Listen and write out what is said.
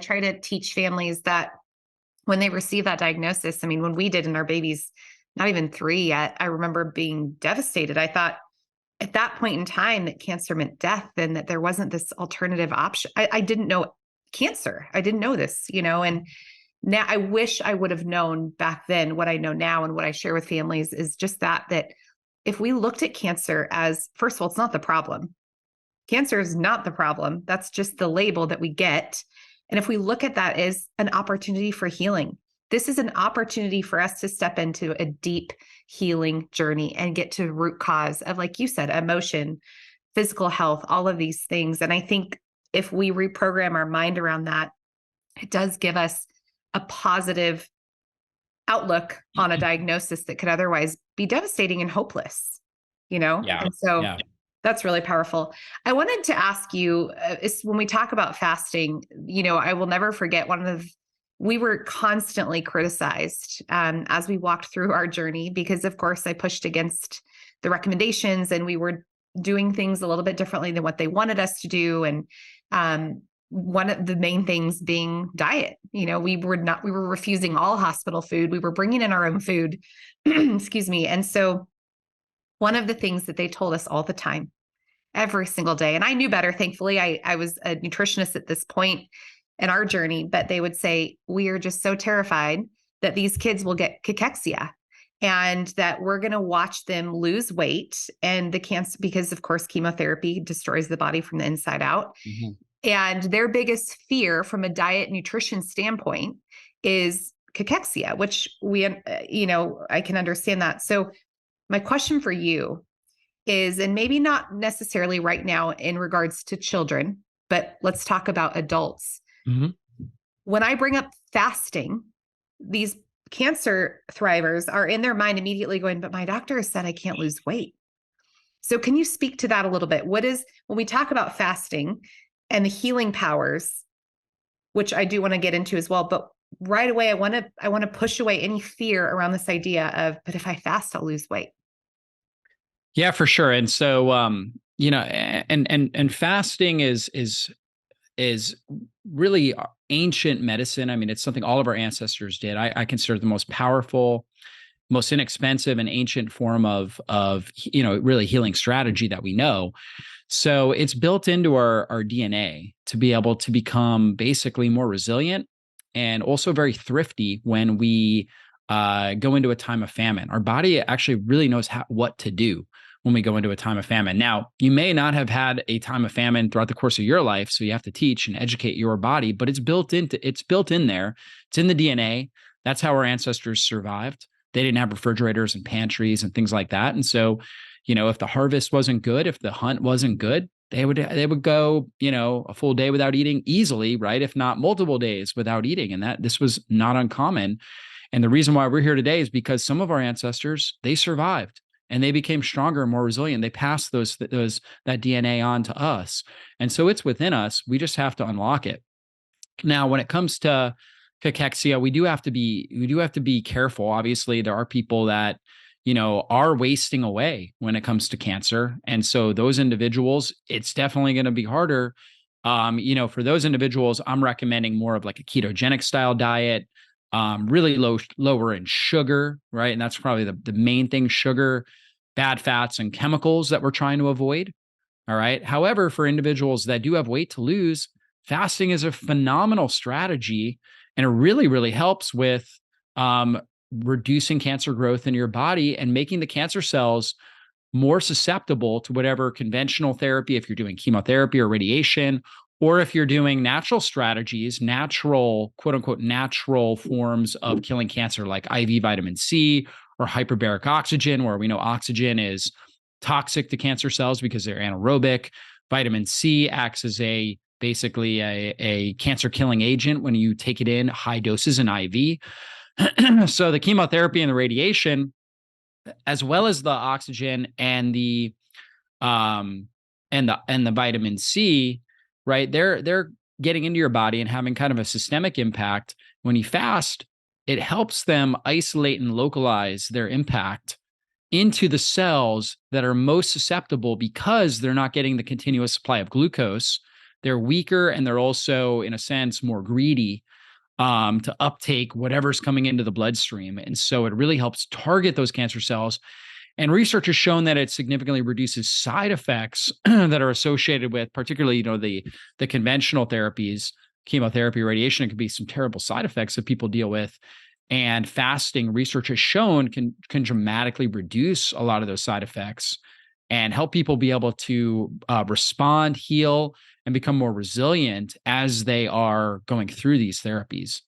try to teach families that when they receive that diagnosis, I mean, when we did in our babies, not even 3 yet, I remember being devastated. I thought at that point in time that cancer meant death and that there wasn't this alternative option. I didn't know cancer. I didn't know this, and now I wish I would have known back then what I know now. And what I share with families is just that if we looked at cancer as, first of all, it's not the problem. Cancer is not the problem. That's just the label that we get. And if we look at that as an opportunity for healing, this is an opportunity for us to step into a deep healing journey and get to root cause of, like you said, emotion, physical health, all of these things. And I think if we reprogram our mind around that, it does give us a positive outlook on a diagnosis that could otherwise be devastating and hopeless, Yeah. And so Yeah. that's really powerful. I wanted to ask you, when we talk about fasting, I will never forget we were constantly criticized as we walked through our journey, because of course I pushed against the recommendations and we were doing things a little bit differently than what they wanted us to do. And one of the main things being diet. We were refusing all hospital food. We were bringing in our own food, excuse me. And so one of the things that they told us all the time, every single day, and I knew better, thankfully, I was a nutritionist at this point in our journey, but they would say, we are just so terrified that these kids will get cachexia and that we're going to watch them lose weight and the cancer, because of course, chemotherapy destroys the body from the inside out. Mm-hmm. And their biggest fear from a diet nutrition standpoint is cachexia, which I can understand that. So my question for you is, and maybe not necessarily right now in regards to children, but let's talk about adults. Mm-hmm. When I bring up fasting, these cancer thrivers are in their mind immediately going, but my doctor has said I can't lose weight. So can you speak to that a little bit? When we talk about fasting and the healing powers, which I do want to get into as well, but right away, I want to push away any fear around this idea of, but if I fast, I'll lose weight. Yeah, for sure. And so, and fasting is really ancient medicine. I mean, it's something all of our ancestors did. I consider the most powerful, most inexpensive and ancient form of really healing strategy that we know. So it's built into our DNA to be able to become basically more resilient and also very thrifty when we go into a time of famine. Our body actually really knows what to do when we go into a time of famine. Now, you may not have had a time of famine throughout the course of your life, so you have to teach and educate your body, but it's built in there. It's in the DNA. That's how our ancestors survived. They didn't have refrigerators and pantries and things like that. And so, if the harvest wasn't good, if the hunt wasn't good, they would go, a full day without eating easily, right? If not multiple days without eating. And this was not uncommon. And the reason why we're here today is because some of our ancestors, they survived and they became stronger and more resilient. They passed that DNA on to us. And so it's within us. We just have to unlock it. Now, when it comes to cachexia, we do have to be careful. Obviously, there are people that, are wasting away when it comes to cancer. And so those individuals, it's definitely going to be harder. For those individuals, I'm recommending more of like a ketogenic style diet, really lower in sugar, right? And that's probably the main thing: sugar, bad fats, and chemicals that we're trying to avoid. All right. However, for individuals that do have weight to lose, fasting is a phenomenal strategy, and it really, really helps with reducing cancer growth in your body and making the cancer cells more susceptible to whatever conventional therapy, if you're doing chemotherapy or radiation, or if you're doing natural strategies, quote unquote, natural forms of killing cancer, like IV vitamin C or hyperbaric oxygen, where we know oxygen is toxic to cancer cells because they're anaerobic. Vitamin C acts as basically a cancer killing agent when you take it in high doses in IV. So the chemotherapy and the radiation, as well as the oxygen and the vitamin C, right? They're getting into your body and having kind of a systemic impact. When you fast, it helps them isolate and localize their impact into the cells that are most susceptible, because they're not getting the continuous supply of glucose they're weaker and they're also, in a sense, more greedy to uptake whatever's coming into the bloodstream. And so it really helps target those cancer cells. And research has shown that it significantly reduces side effects that are associated with, particularly, the conventional therapies, chemotherapy, radiation. It can be some terrible side effects that people deal with. And fasting, research has shown, can dramatically reduce a lot of those side effects and help people be able to respond, heal, and become more resilient as they are going through these therapies.